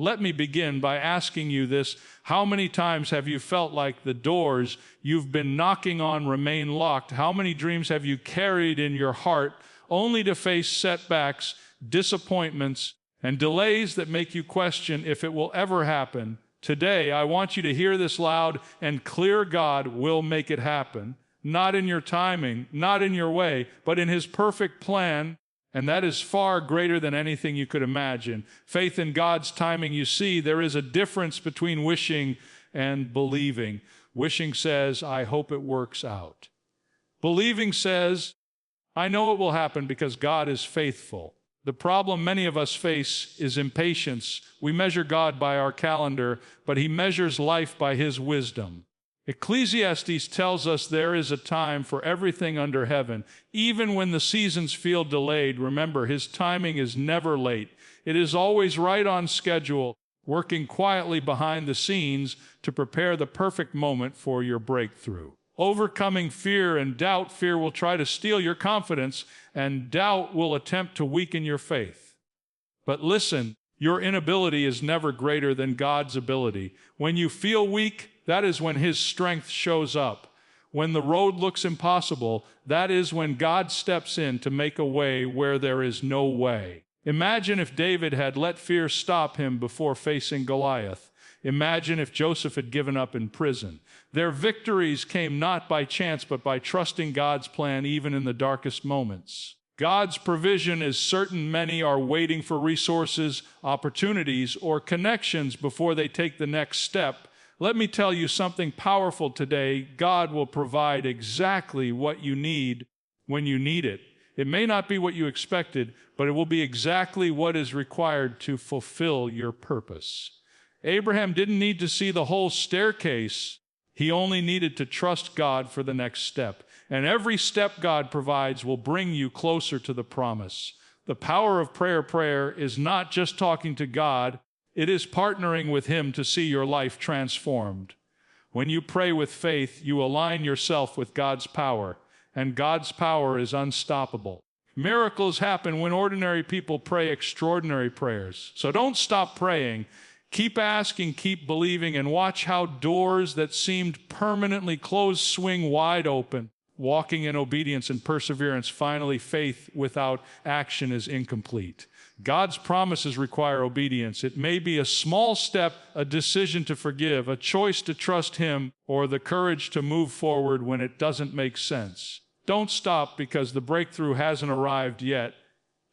Let me begin by asking you this. How many times have you felt like the doors you've been knocking on remain locked? How many dreams have you carried in your heart only to face setbacks, disappointments, and delays that make you question if it will ever happen? Today, I want you to hear this loud and clear. God will make it happen. Not in your timing, not in your way, but in His perfect plan. And that is far greater than anything you could imagine. Faith in God's timing. You see, there is a difference between wishing and believing. Wishing says, I hope it works out. Believing says, I know it will happen because God is faithful. The problem many of us face is impatience. We measure God by our calendar, but He measures life by His wisdom. Ecclesiastes tells us there is a time for everything under heaven. Even when the seasons feel delayed, remember, His timing is never late. It is always right on schedule, working quietly behind the scenes to prepare the perfect moment for your breakthrough. Overcoming fear and doubt. Fear will try to steal your confidence, and doubt will attempt to weaken your faith. But listen, your inability is never greater than God's ability. When you feel weak, that is when His strength shows up. When the road looks impossible, that is when God steps in to make a way where there is no way. Imagine if David had let fear stop him before facing Goliath. Imagine if Joseph had given up in prison. Their victories came not by chance, but by trusting God's plan even in the darkest moments. God's provision is certain. Many are waiting for resources, opportunities, or connections before they take the next step. Let me tell you something powerful today. God will provide exactly what you need when you need it. It may not be what you expected, but it will be exactly what is required to fulfill your purpose. Abraham didn't need to see the whole staircase. He only needed to trust God for the next step. And every step God provides will bring you closer to the promise. The power of prayer is not just talking to God. It is partnering with Him to see your life transformed. When you pray with faith, you align yourself with God's power, and God's power is unstoppable. Miracles happen when ordinary people pray extraordinary prayers. So don't stop praying. Keep asking, keep believing, and watch how doors that seemed permanently closed swing wide open. Walking in obedience and perseverance. Finally, faith without action is incomplete. God's promises require obedience. It may be a small step, a decision to forgive, a choice to trust Him, or the courage to move forward when it doesn't make sense. Don't stop because the breakthrough hasn't arrived yet.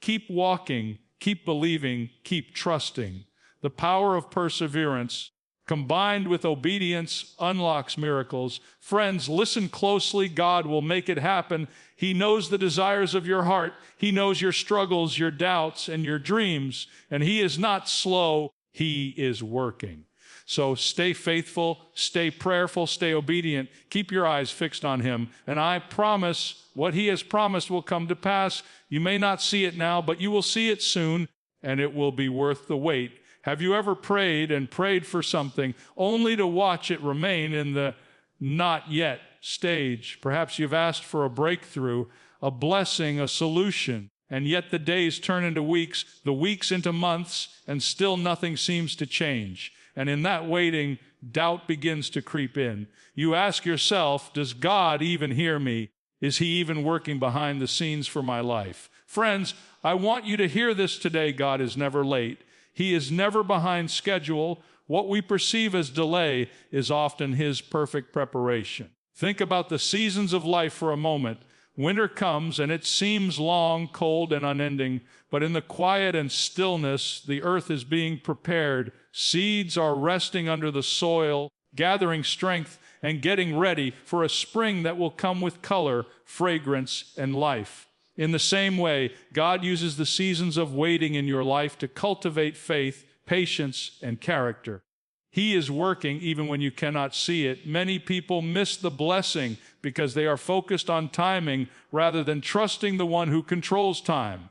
Keep walking, keep believing, keep trusting. The power of perseverance, combined with obedience, unlocks miracles. Friends, listen closely. God will make it happen. He knows the desires of your heart. He knows your struggles, your doubts, and your dreams. And He is not slow. He is working. So stay faithful, stay prayerful, stay obedient. Keep your eyes fixed on Him. And I promise what He has promised will come to pass. You may not see it now, but you will see it soon, and it will be worth the wait. Have you ever prayed and prayed for something only to watch it remain in the not yet stage? Perhaps you've asked for a breakthrough, a blessing, a solution, and yet the days turn into weeks, the weeks into months, and still nothing seems to change. And in that waiting, doubt begins to creep in. You ask yourself, does God even hear me? Is He even working behind the scenes for my life? Friends, I want you to hear this today. God is never late. He is never behind schedule. What we perceive as delay is often His perfect preparation. Think about the seasons of life for a moment. Winter comes and it seems long, cold, and unending, but in the quiet and stillness, the earth is being prepared. Seeds are resting under the soil, gathering strength and getting ready for a spring that will come with color, fragrance, and life. In the same way, God uses the seasons of waiting in your life to cultivate faith, patience, and character. He is working even when you cannot see it. Many people miss the blessing because they are focused on timing rather than trusting the one who controls time.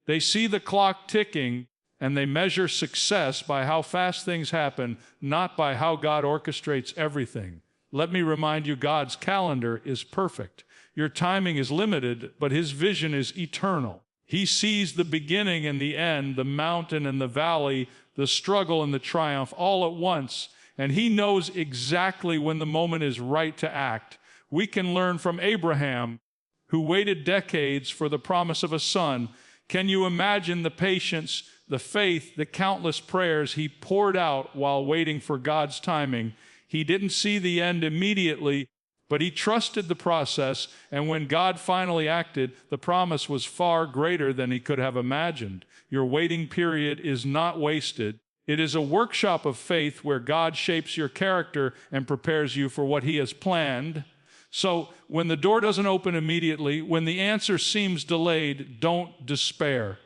They see the clock ticking and they measure success by how fast things happen, not by how God orchestrates everything. Let me remind you, God's calendar is perfect. Your timing is limited, but His vision is eternal. He sees the beginning and the end, the mountain and the valley, the struggle and the triumph all at once, and he knows exactly when the moment is right to act. We can learn from Abraham, who waited decades for the promise of a son. Can you imagine the patience, the faith, the countless prayers he poured out while waiting for God's timing? He didn't see the end immediately, but he trusted the process, and when God finally acted, the promise was far greater than he could have imagined. Your waiting period is not wasted. It is a workshop of faith where God shapes your character and prepares you for what he has planned. So when the door doesn't open immediately, when the answer seems delayed, don't despair.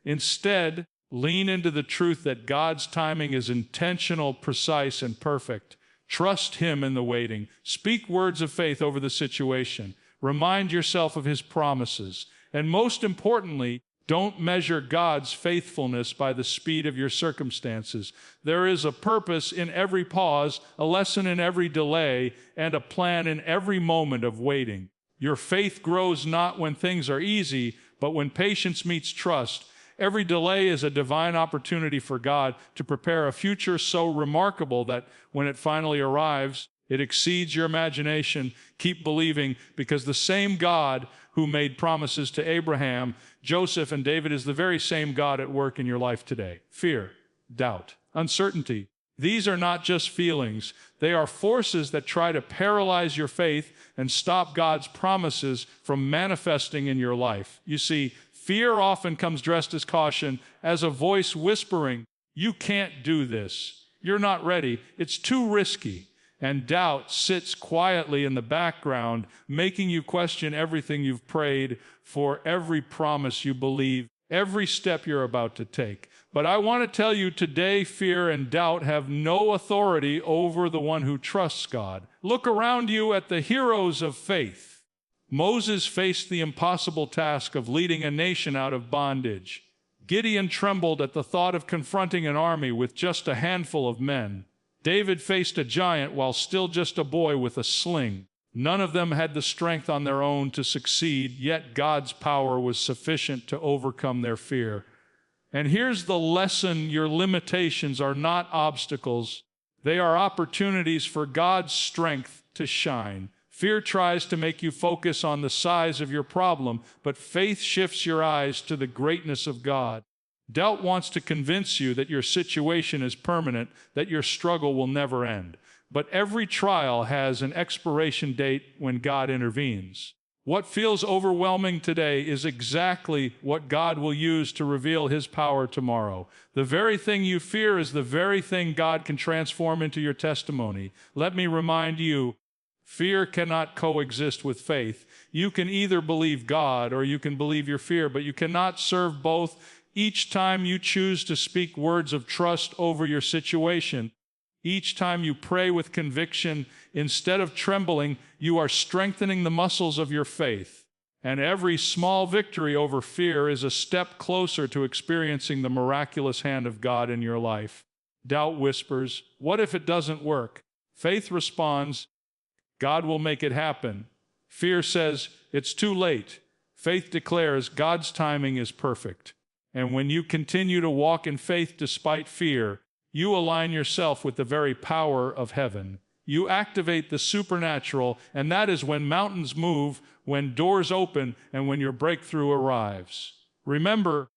Instead, lean into the truth that God's timing is intentional, precise, and perfect. Trust him in the waiting. Speak words of faith over the situation. Remind yourself of his promises. And most importantly, don't measure God's faithfulness by the speed of your circumstances. There is a purpose in every pause, a lesson in every delay, and a plan in every moment of waiting. Your faith grows not when things are easy, but when patience meets trust. Every delay is a divine opportunity for God to prepare a future so remarkable that when it finally arrives, it exceeds your imagination. Keep believing, because the same God who made promises to Abraham, Joseph, and David is the very same God at work in your life today. Fear, doubt, uncertainty. These are not just feelings. They are forces that try to paralyze your faith and stop God's promises from manifesting in your life. You see, fear often comes dressed as caution, as a voice whispering, "You can't do this. You're not ready. It's too risky." And doubt sits quietly in the background, making you question everything you've prayed for, every promise you believe, every step you're about to take. But I want to tell you today, fear and doubt have no authority over the one who trusts God. Look around you at the heroes of faith. Moses faced the impossible task of leading a nation out of bondage. Gideon trembled at the thought of confronting an army with just a handful of men. David faced a giant while still just a boy with a sling. None of them had the strength on their own to succeed, yet God's power was sufficient to overcome their fear. And here's the lesson: your limitations are not obstacles. They are opportunities for God's strength to shine. Fear tries to make you focus on the size of your problem, but faith shifts your eyes to the greatness of God. Doubt wants to convince you that your situation is permanent, that your struggle will never end. But every trial has an expiration date when God intervenes. What feels overwhelming today is exactly what God will use to reveal his power tomorrow. The very thing you fear is the very thing God can transform into your testimony. Let me remind you, fear cannot coexist with faith. You can either believe God or you can believe your fear, but you cannot serve both. Each time you choose to speak words of trust over your situation, each time you pray with conviction instead of trembling, you are strengthening the muscles of your faith. And every small victory over fear is a step closer to experiencing the miraculous hand of God in your life. Doubt whispers, "What if it doesn't work?" Faith responds, "God will make it happen." Fear says, "It's too late." Faith declares, "God's timing is perfect." And when you continue to walk in faith despite fear, you align yourself with the very power of heaven. You activate the supernatural, and that is when mountains move, when doors open, and when your breakthrough arrives. Remember,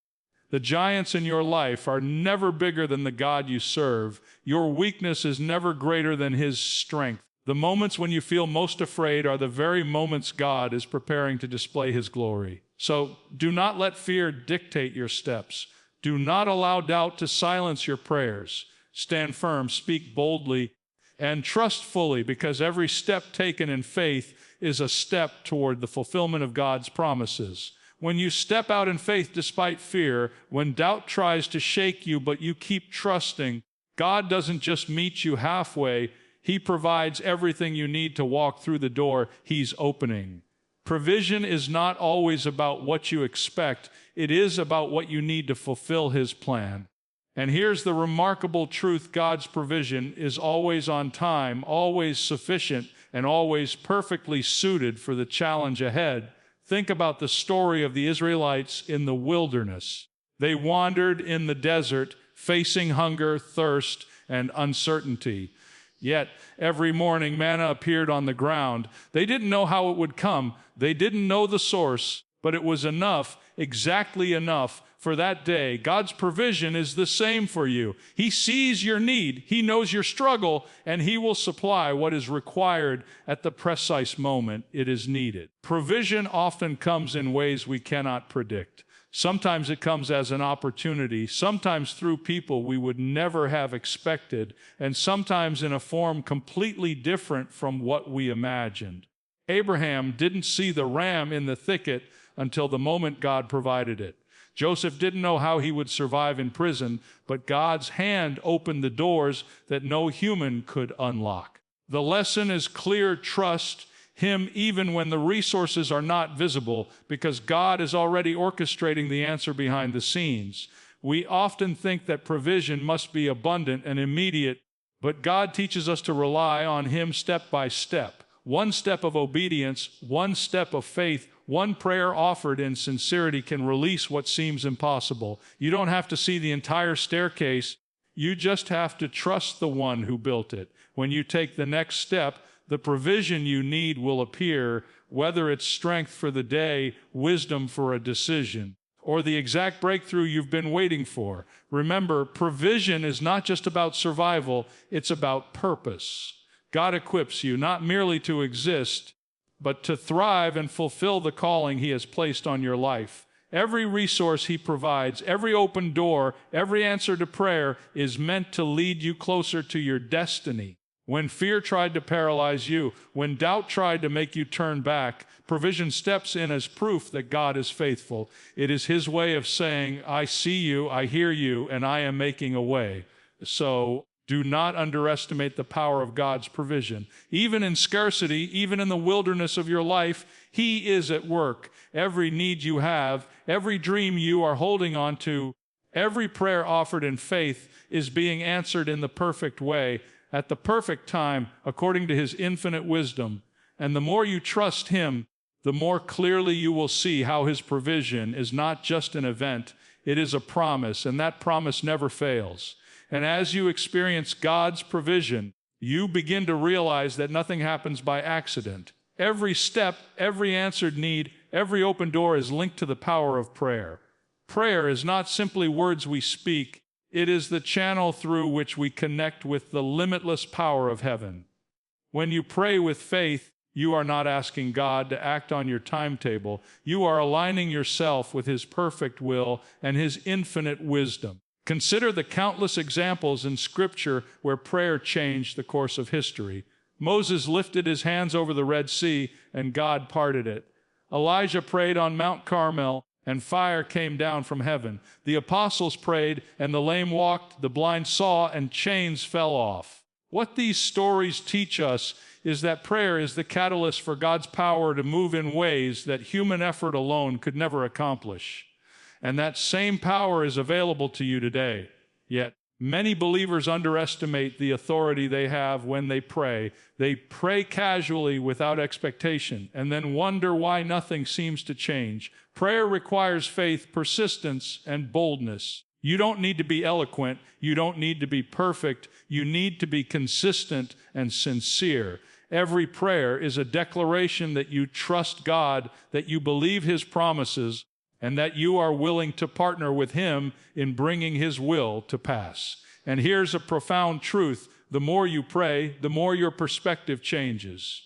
the giants in your life are never bigger than the God you serve. Your weakness is never greater than his strength. The moments when you feel most afraid are the very moments God is preparing to display his glory. So do not let fear dictate your steps. Do not allow doubt to silence your prayers. Stand firm, speak boldly, and trust fully, because every step taken in faith is a step toward the fulfillment of God's promises. When you step out in faith despite fear, when doubt tries to shake you but you keep trusting, God doesn't just meet you halfway. He provides everything you need to walk through the door he's opening. Provision is not always about what you expect. It is about what you need to fulfill his plan. And here's the remarkable truth: God's provision is always on time, always sufficient, and always perfectly suited for the challenge ahead. Think about the story of the Israelites in the wilderness. They wandered in the desert, facing hunger, thirst, and uncertainty. Yet, every morning manna appeared on the ground. They didn't know how it would come. They didn't know the source, but it was enough, exactly enough for that day. God's provision is the same for you. He sees your need. He knows your struggle, and He will supply what is required at the precise moment it is needed. Provision often comes in ways we cannot predict. Sometimes it comes as an opportunity, sometimes through people we would never have expected, and sometimes in a form completely different from what we imagined. Abraham didn't see the ram in the thicket until the moment God provided it. Joseph didn't know how he would survive in prison, but God's hand opened the doors that no human could unlock. The lesson is clear: trust Him even when the resources are not visible, because God is already orchestrating the answer behind the scenes. We often think that provision must be abundant and immediate, but God teaches us to rely on Him step by step. One step of obedience, one step of faith, one prayer offered in sincerity can release what seems impossible. You don't have to see the entire staircase. You just have to trust the one who built it. When you take the next step, the provision you need will appear, whether it's strength for the day, wisdom for a decision, or the exact breakthrough you've been waiting for. Remember, provision is not just about survival, it's about purpose. God equips you not merely to exist, but to thrive and fulfill the calling He has placed on your life. Every resource He provides, every open door, every answer to prayer is meant to lead you closer to your destiny. When fear tried to paralyze you, when doubt tried to make you turn back, provision steps in as proof that God is faithful. It is His way of saying, I see you, I hear you, and I am making a way. So do not underestimate the power of God's provision. Even in scarcity, even in the wilderness of your life, He is at work. Every need you have, every dream you are holding on to, every prayer offered in faith is being answered in the perfect way, at the perfect time, according to His infinite wisdom. And the more you trust Him, the more clearly you will see how His provision is not just an event, it is a promise, and that promise never fails. And as you experience God's provision, you begin to realize that nothing happens by accident. Every step, every answered need, every open door is linked to the power of prayer. Prayer is not simply words we speak. It is the channel through which we connect with the limitless power of heaven. When you pray with faith, you are not asking God to act on your timetable. You are aligning yourself with His perfect will and His infinite wisdom. Consider the countless examples in Scripture where prayer changed the course of history. Moses lifted his hands over the Red Sea, and God parted it. Elijah prayed on Mount Carmel, and fire came down from heaven. The apostles prayed, and the lame walked, the blind saw, and chains fell off. What these stories teach us is that prayer is the catalyst for God's power to move in ways that human effort alone could never accomplish. And that same power is available to you today. Yet, many believers underestimate the authority they have when they pray. They pray casually without expectation and then wonder why nothing seems to change. Prayer requires faith, persistence, and boldness. You don't need to be eloquent. You don't need to be perfect. You need to be consistent and sincere. Every prayer is a declaration that you trust God, that you believe His promises, and that you are willing to partner with Him in bringing His will to pass. And here's a profound truth: the more you pray, the more your perspective changes.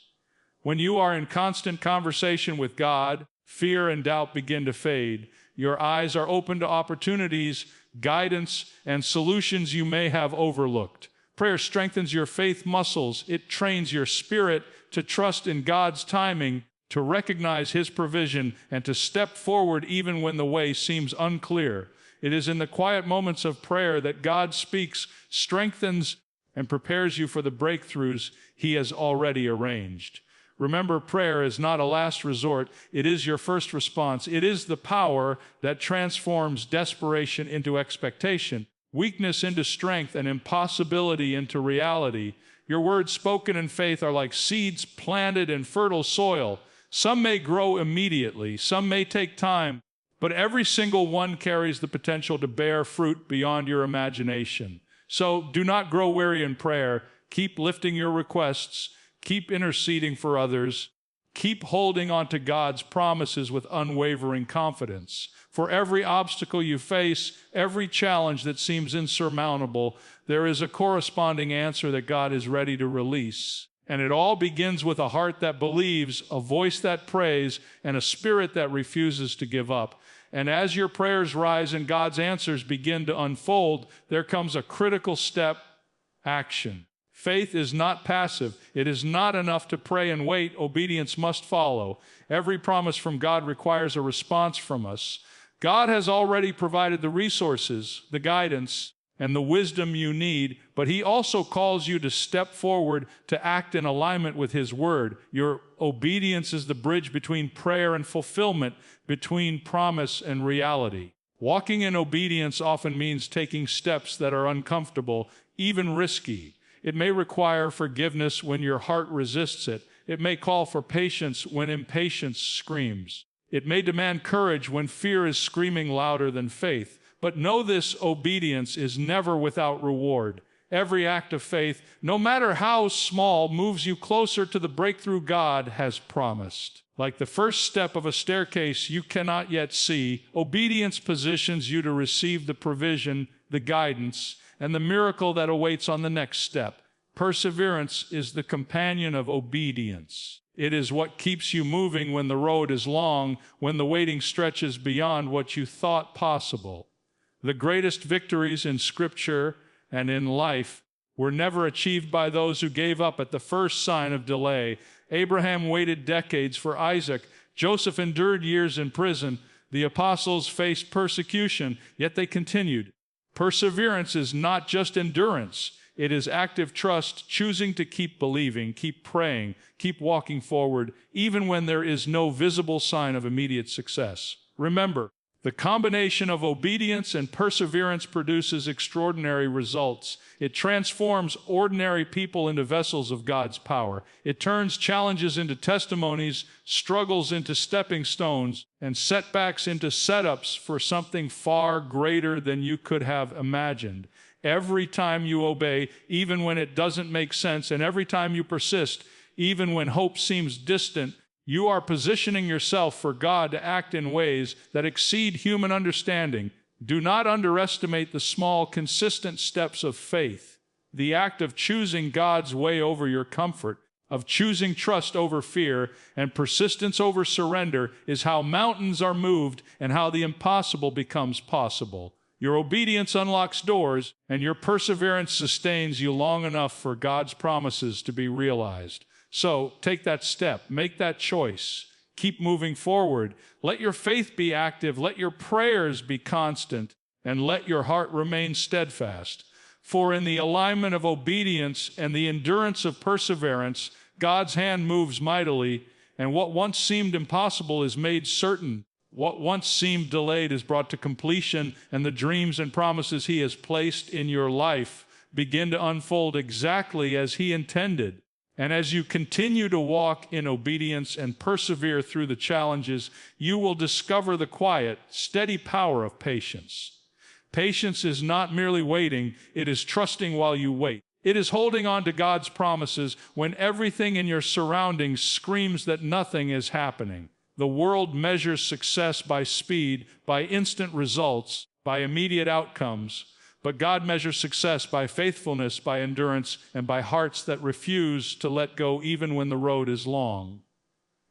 When you are in constant conversation with God, fear and doubt begin to fade. Your eyes are open to opportunities, guidance, and solutions you may have overlooked. Prayer strengthens your faith muscles. It trains your spirit to trust in God's timing, to recognize His provision, and to step forward even when the way seems unclear. It is in the quiet moments of prayer that God speaks, strengthens, and prepares you for the breakthroughs He has already arranged. Remember, prayer is not a last resort. It is your first response. It is the power that transforms desperation into expectation, weakness into strength, and impossibility into reality. Your words spoken in faith are like seeds planted in fertile soil. Some may grow immediately, some may take time, but every single one carries the potential to bear fruit beyond your imagination. So do not grow weary in prayer. Keep lifting your requests. Keep interceding for others. Keep holding on to God's promises with unwavering confidence. For every obstacle you face, every challenge that seems insurmountable, there is a corresponding answer that God is ready to release. And it all begins with a heart that believes, a voice that prays, and a spirit that refuses to give up. And as your prayers rise and God's answers begin to unfold, there comes a critical step: action. Faith is not passive. It is not enough to pray and wait. Obedience must follow. Every promise from God requires a response from us. God has already provided the resources, the guidance, and the wisdom you need, but He also calls you to step forward, to act in alignment with His word. Your obedience is the bridge between prayer and fulfillment, between promise and reality. Walking in obedience often means taking steps that are uncomfortable, even risky. It may require forgiveness when your heart resists it. It may call for patience when impatience screams. It may demand courage when fear is screaming louder than faith. But know this: obedience is never without reward. Every act of faith, no matter how small, moves you closer to the breakthrough God has promised. Like the first step of a staircase you cannot yet see, obedience positions you to receive the provision, the guidance, and the miracle that awaits on the next step. Perseverance is the companion of obedience. It is what keeps you moving when the road is long, when the waiting stretches beyond what you thought possible. The greatest victories in Scripture and in life were never achieved by those who gave up at the first sign of delay. Abraham waited decades for Isaac. Joseph endured years in prison. The apostles faced persecution, yet they continued. Perseverance is not just endurance. It is active trust, choosing to keep believing, keep praying, keep walking forward, even when there is no visible sign of immediate success. Remember, the combination of obedience and perseverance produces extraordinary results. It transforms ordinary people into vessels of God's power. It turns challenges into testimonies, struggles into stepping stones, and setbacks into setups for something far greater than you could have imagined. Every time you obey, even when it doesn't make sense, and every time you persist, even when hope seems distant, you are positioning yourself for God to act in ways that exceed human understanding. Do not underestimate the small, consistent steps of faith. The act of choosing God's way over your comfort, of choosing trust over fear, and persistence over surrender is how mountains are moved and how the impossible becomes possible. Your obedience unlocks doors, and your perseverance sustains you long enough for God's promises to be realized. So take that step, make that choice, keep moving forward. Let your faith be active, let your prayers be constant, and let your heart remain steadfast. For in the alignment of obedience and the endurance of perseverance, God's hand moves mightily, and what once seemed impossible is made certain. What once seemed delayed is brought to completion, and the dreams and promises He has placed in your life begin to unfold exactly as He intended. And as you continue to walk in obedience and persevere through the challenges, you will discover the quiet, steady power of patience. Patience is not merely waiting, it is trusting while you wait. It is holding on to God's promises when everything in your surroundings screams that nothing is happening. The world measures success by speed, by instant results, by immediate outcomes. But God measures success by faithfulness, by endurance, and by hearts that refuse to let go even when the road is long.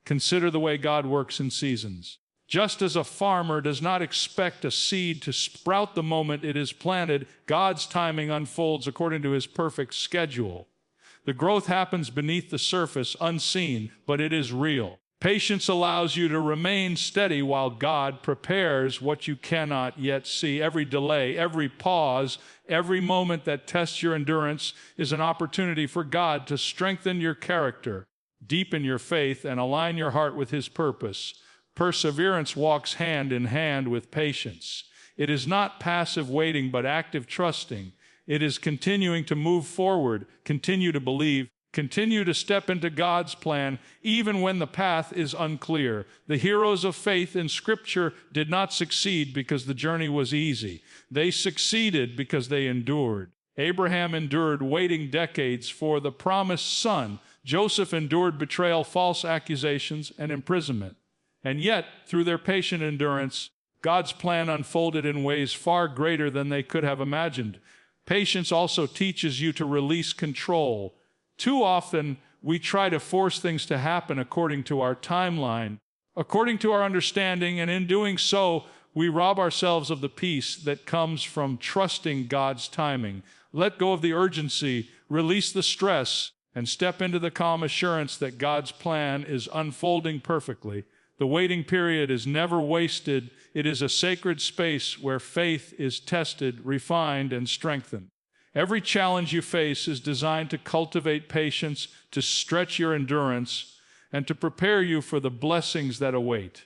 Consider the way God works in seasons. Just as a farmer does not expect a seed to sprout the moment it is planted, God's timing unfolds according to His perfect schedule. The growth happens beneath the surface, unseen, but it is real. Patience allows you to remain steady while God prepares what you cannot yet see. Every delay, every pause, every moment that tests your endurance is an opportunity for God to strengthen your character, deepen your faith, and align your heart with His purpose. Perseverance walks hand in hand with patience. It is not passive waiting, but active trusting. It is continuing to move forward, continue to believe, Continue to step into God's plan even when the path is unclear. The heroes of faith in Scripture did not succeed because the journey was easy. They succeeded because they endured. Abraham endured waiting decades for the promised son. Joseph endured betrayal, false accusations, and imprisonment. And yet, through their patient endurance, God's plan unfolded in ways far greater than they could have imagined. Patience also teaches you to release control. Too often, we try to force things to happen according to our timeline, according to our understanding, and in doing so, we rob ourselves of the peace that comes from trusting God's timing. Let go of the urgency, release the stress, and step into the calm assurance that God's plan is unfolding perfectly. The waiting period is never wasted. It is a sacred space where faith is tested, refined, and strengthened. Every challenge you face is designed to cultivate patience, to stretch your endurance, and to prepare you for the blessings that await.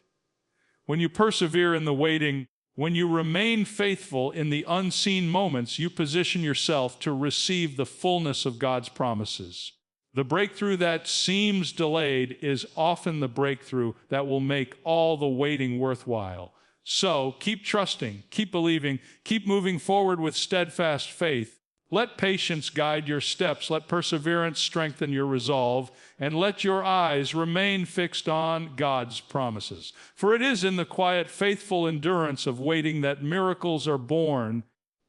When you persevere in the waiting, when you remain faithful in the unseen moments, you position yourself to receive the fullness of God's promises. The breakthrough that seems delayed is often the breakthrough that will make all the waiting worthwhile. So keep trusting, keep believing, keep moving forward with steadfast faith. Let patience guide your steps, let perseverance strengthen your resolve, and let your eyes remain fixed on God's promises. For it is in the quiet, faithful endurance of waiting that miracles are born,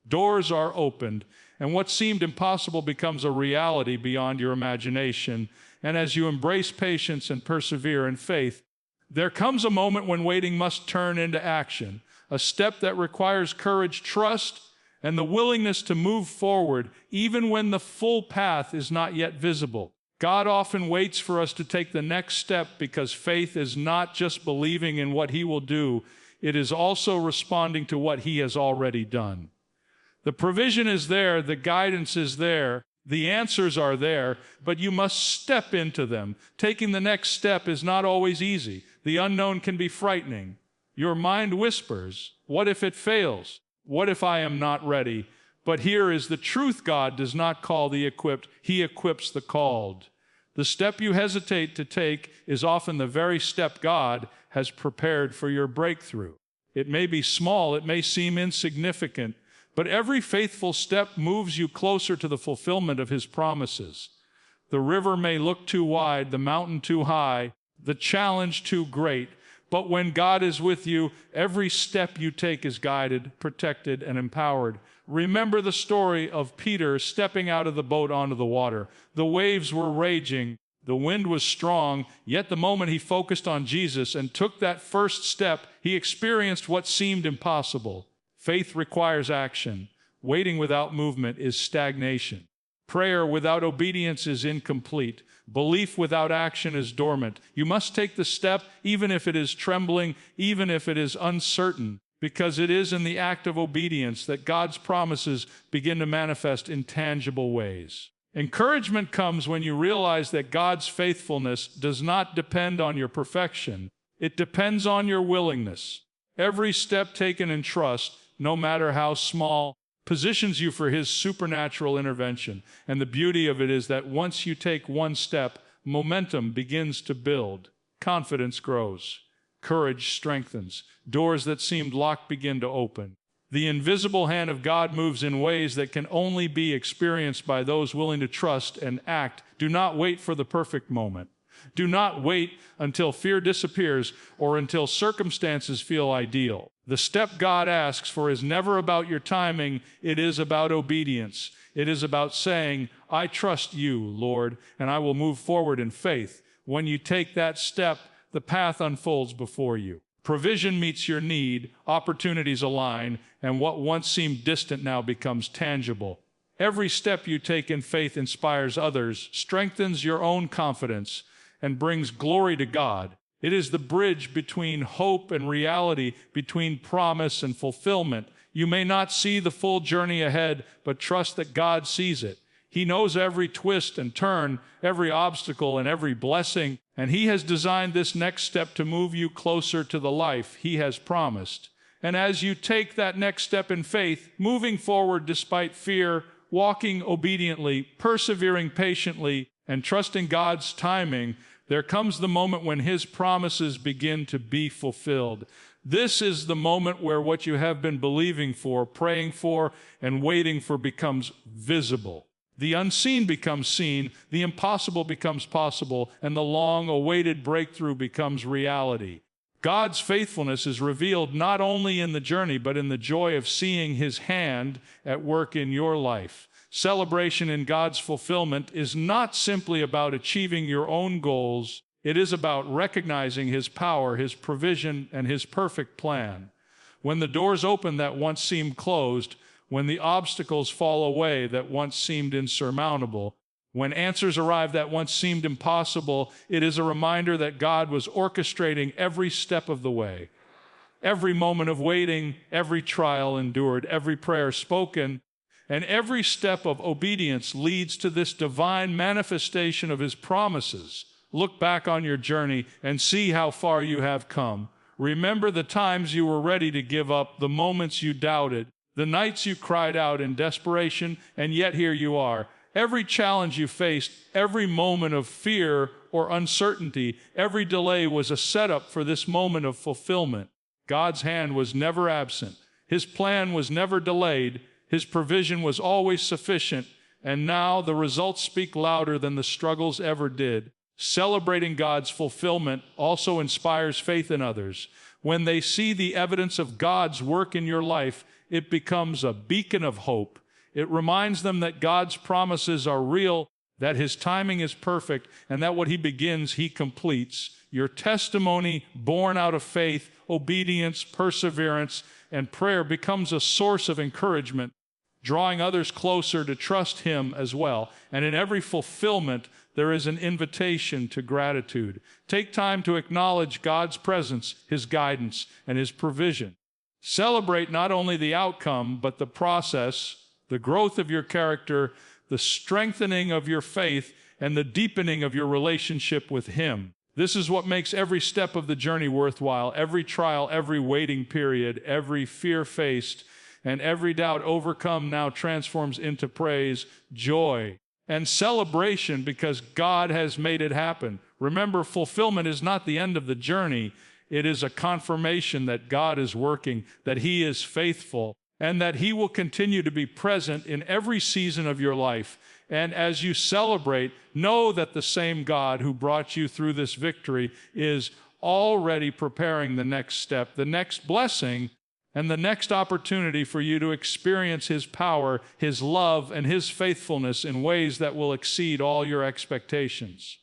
doors are opened, and what seemed impossible becomes a reality beyond your imagination. And as you embrace patience and persevere in faith, there comes a moment when waiting must turn into action, a step that requires courage, trust, and the willingness to move forward even when the full path is not yet visible. God often waits for us to take the next step because faith is not just believing in what He will do, it is also responding to what He has already done. The provision is there, the guidance is there, the answers are there, but you must step into them. Taking the next step is not always easy. The unknown can be frightening. Your mind whispers, what if it fails? What if I am not ready? But here is the truth: God does not call the equipped, He equips the called. The step you hesitate to take is often the very step God has prepared for your breakthrough. It may be small, it may seem insignificant, but every faithful step moves you closer to the fulfillment of His promises. The river may look too wide, the mountain too high, the challenge too great, but when God is with you, every step you take is guided, protected, and empowered. Remember the story of Peter stepping out of the boat onto the water. The waves were raging, the wind was strong, yet the moment he focused on Jesus and took that first step, he experienced what seemed impossible. Faith requires action. Waiting without movement is stagnation. Prayer without obedience is incomplete. Belief without action is dormant. You must take the step, even if it is trembling, even if it is uncertain, because it is in the act of obedience that God's promises begin to manifest in tangible ways. Encouragement comes when you realize that God's faithfulness does not depend on your perfection. It depends on your willingness. Every step taken in trust, no matter how small, positions you for His supernatural intervention. And the beauty of it is that once you take one step, momentum begins to build. Confidence grows. Courage strengthens. Doors that seemed locked begin to open. The invisible hand of God moves in ways that can only be experienced by those willing to trust and act. Do not wait for the perfect moment. Do not wait until fear disappears or until circumstances feel ideal. The step God asks for is never about your timing. It is about obedience. It is about saying, I trust you, Lord, and I will move forward in faith. When you take that step, the path unfolds before you. Provision meets your need, opportunities align, and what once seemed distant now becomes tangible. Every step you take in faith inspires others, strengthens your own confidence, and brings glory to God. It is the bridge between hope and reality, between promise and fulfillment. You may not see the full journey ahead, but trust that God sees it. He knows every twist and turn, every obstacle and every blessing, and He has designed this next step to move you closer to the life He has promised. And as you take that next step in faith, moving forward despite fear, walking obediently, persevering patiently, and trusting God's timing, there comes the moment when His promises begin to be fulfilled. This is the moment where what you have been believing for, praying for, and waiting for becomes visible. The unseen becomes seen, the impossible becomes possible, and the long-awaited breakthrough becomes reality. God's faithfulness is revealed not only in the journey, but in the joy of seeing His hand at work in your life. Celebration in God's fulfillment is not simply about achieving your own goals. It is about recognizing His power, His provision, and His perfect plan. When the doors open that once seemed closed, when the obstacles fall away that once seemed insurmountable, when answers arrive that once seemed impossible, it is a reminder that God was orchestrating every step of the way. Every moment of waiting, every trial endured, every prayer spoken, and every step of obedience leads to this divine manifestation of His promises. Look back on your journey and see how far you have come. Remember the times you were ready to give up, the moments you doubted, the nights you cried out in desperation, and yet here you are. Every challenge you faced, every moment of fear or uncertainty, every delay was a setup for this moment of fulfillment. God's hand was never absent. His plan was never delayed. His provision was always sufficient, and now the results speak louder than the struggles ever did. Celebrating God's fulfillment also inspires faith in others. When they see the evidence of God's work in your life, it becomes a beacon of hope. It reminds them that God's promises are real, that His timing is perfect, and that what He begins, He completes. Your testimony, born out of faith, obedience, perseverance, and prayer, becomes a source of encouragement, drawing others closer to trust Him as well. And in every fulfillment, there is an invitation to gratitude. Take time to acknowledge God's presence, His guidance, and His provision. Celebrate not only the outcome, but the process, the growth of your character, the strengthening of your faith, and the deepening of your relationship with Him. This is what makes every step of the journey worthwhile. Every trial, every waiting period, every fear faced, and every doubt overcome now transforms into praise, joy, and celebration because God has made it happen. Remember, fulfillment is not the end of the journey. It is a confirmation that God is working, that He is faithful, and that He will continue to be present in every season of your life. And as you celebrate, know that the same God who brought you through this victory is already preparing the next step, the next blessing, and the next opportunity for you to experience His power, His love, and His faithfulness in ways that will exceed all your expectations.